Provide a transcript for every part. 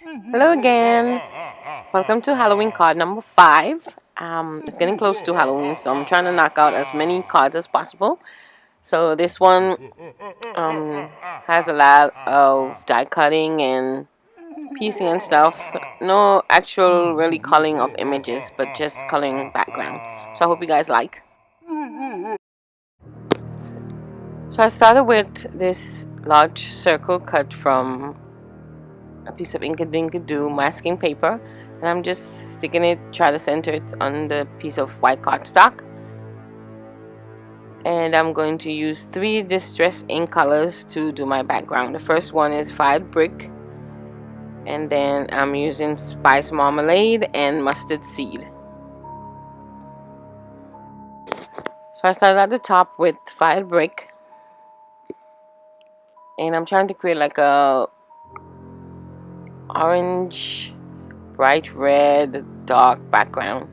Hello again. Welcome to Halloween card number 5. It's getting close to Halloween, so I'm trying to knock out as many cards as possible. So this one has a lot of die cutting and piecing and stuff. No actual really coloring of images, but just coloring background. So I hope you guys like. So I started with this large circle cut from a piece of Inkadinkado masking paper, and I'm just sticking it, try to center it on the piece of white cardstock. And I'm going to use 3 distress ink colors to do my background. The first one is Fired Brick, and then I'm using Spice Marmalade and Mustard Seed. So I started at the top with Fired Brick, and I'm trying to create like a orange, bright red, dark background.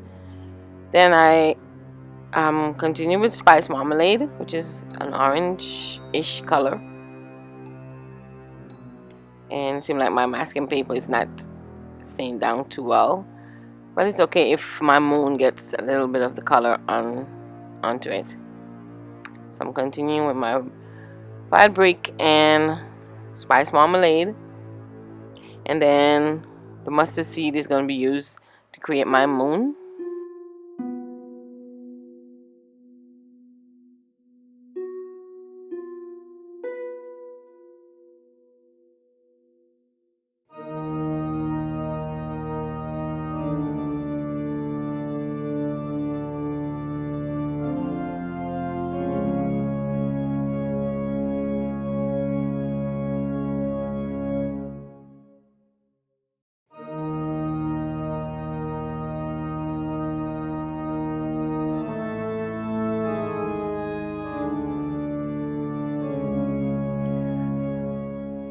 Then I continue with Spice Marmalade, which is an orange-ish color. And it seems like my masking paper is not staying down too well. But it's okay if my moon gets a little bit of the color onto it. So I'm continuing with my Fired Brick and Spice Marmalade. And then the mustard seed is going to be used to create my moon.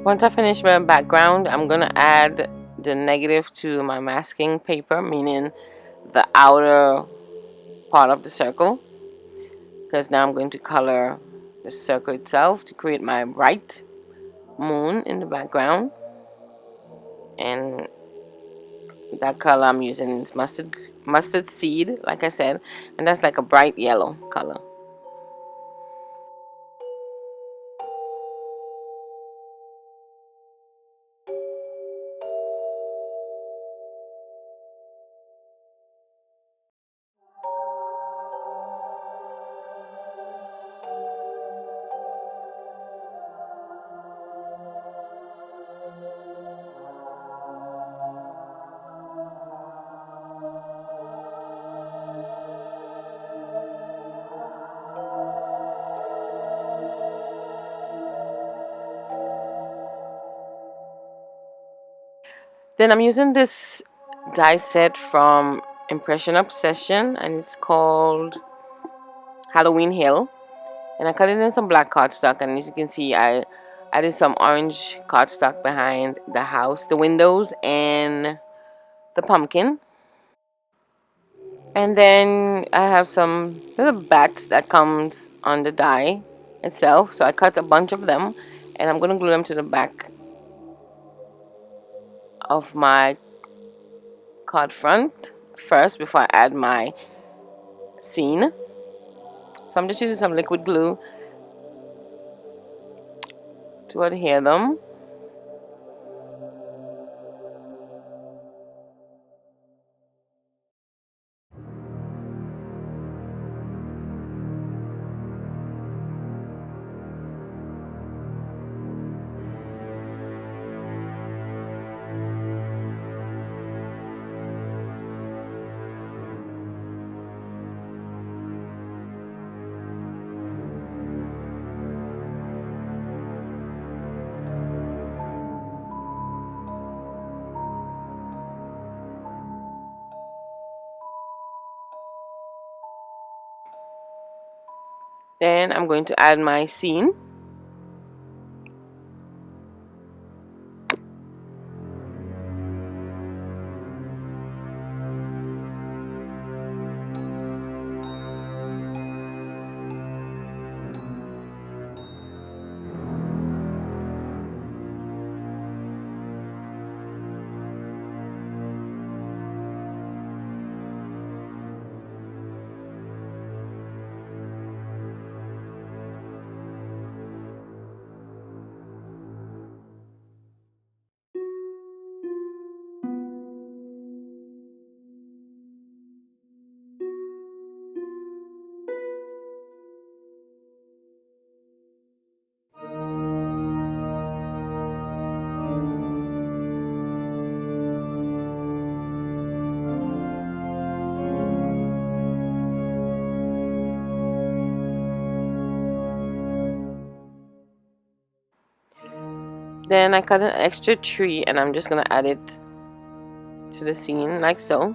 Once I finish my background, I'm going to add the negative to my masking paper, meaning the outer part of the circle, because now I'm going to color the circle itself to create my bright moon in the background. And that color I'm using is mustard seed, like I said, and that's like a bright yellow color. Then I'm using this die set from Impression Obsession, and it's called Halloween Hill. And I cut it in some black cardstock, and as you can see, I added some orange cardstock behind the house, the windows, and the pumpkin. And then I have some little bats that comes on the die itself. So I cut a bunch of them, and I'm gonna glue them to the back of my card front first before I add my scene. So I'm just using some liquid glue to adhere them. Then I'm going to add my scene. Then I cut an extra tree and I'm just gonna add it to the scene like so.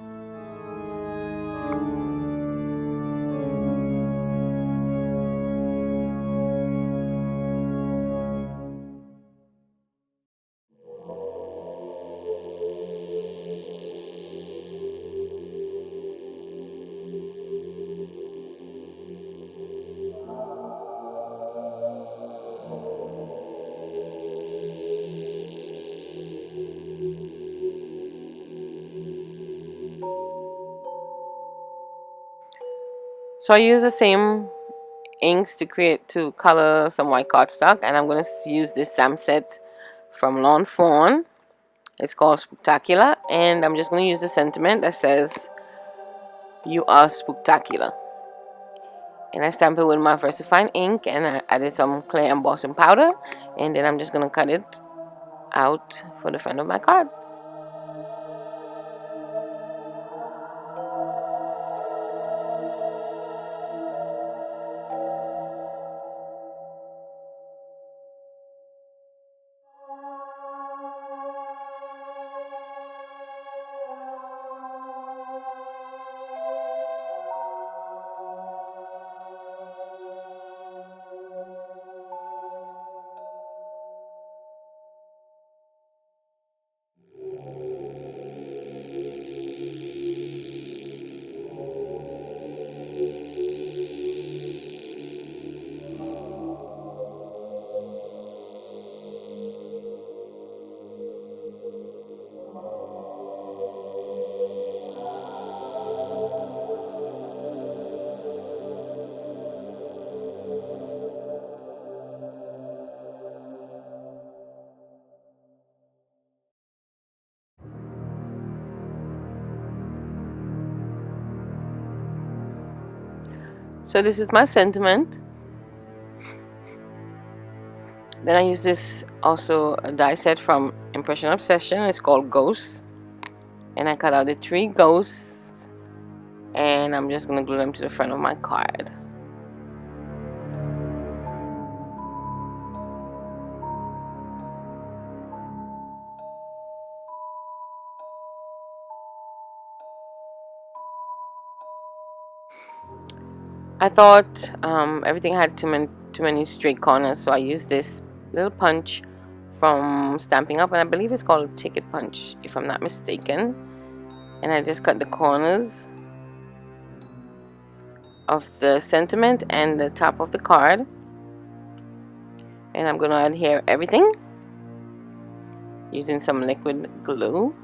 So I use the same inks to color some white cardstock, and I'm going to use this Samset from Lawn Fawn. It's called Spooktacular, and I'm just going to use the sentiment that says "You are spooktacular." And I stamp it with my VersaFine ink, and I added some clear embossing powder, and then I'm just going to cut it out for the front of my card. So this is my sentiment. Then I use this also a die set from Impression Obsession. It's called Ghosts. And I cut out the 3 ghosts. And I'm just going to glue them to the front of my card. I thought everything had too many straight corners, so I used this little punch from Stampin' Up, and I believe it's called Ticket Punch, if I'm not mistaken. And I just cut the corners of the sentiment and the top of the card. And I'm going to adhere everything using some liquid glue.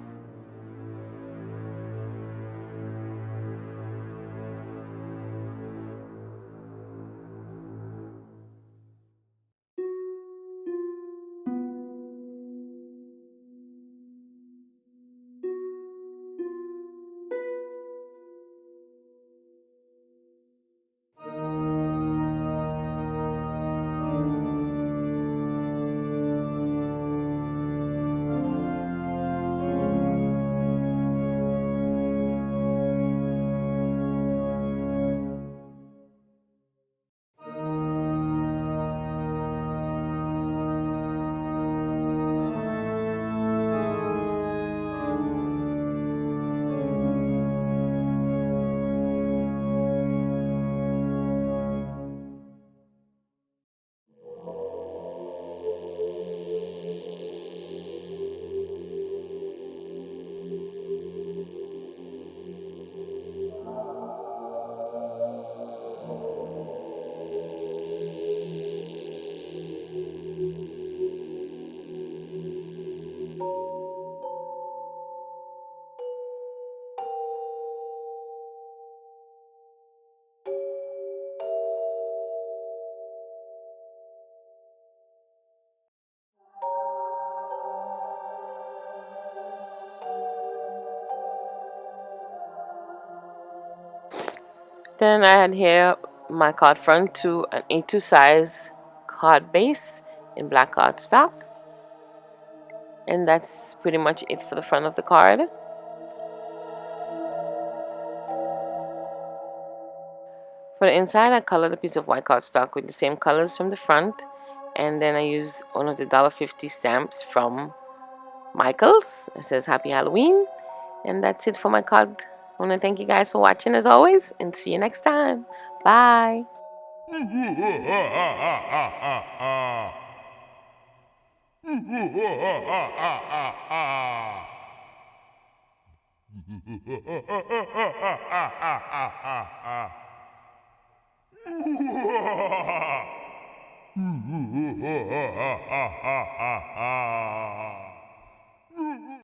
Then I adhere my card front to an A2 size card base in black cardstock. And that's pretty much it for the front of the card. For the inside, I colored a piece of white cardstock with the same colors from the front. And then I use one of the $1.50 stamps from Michaels. It says Happy Halloween. And that's it for my card. I want to thank you guys for watching as always, and see you next time. Bye.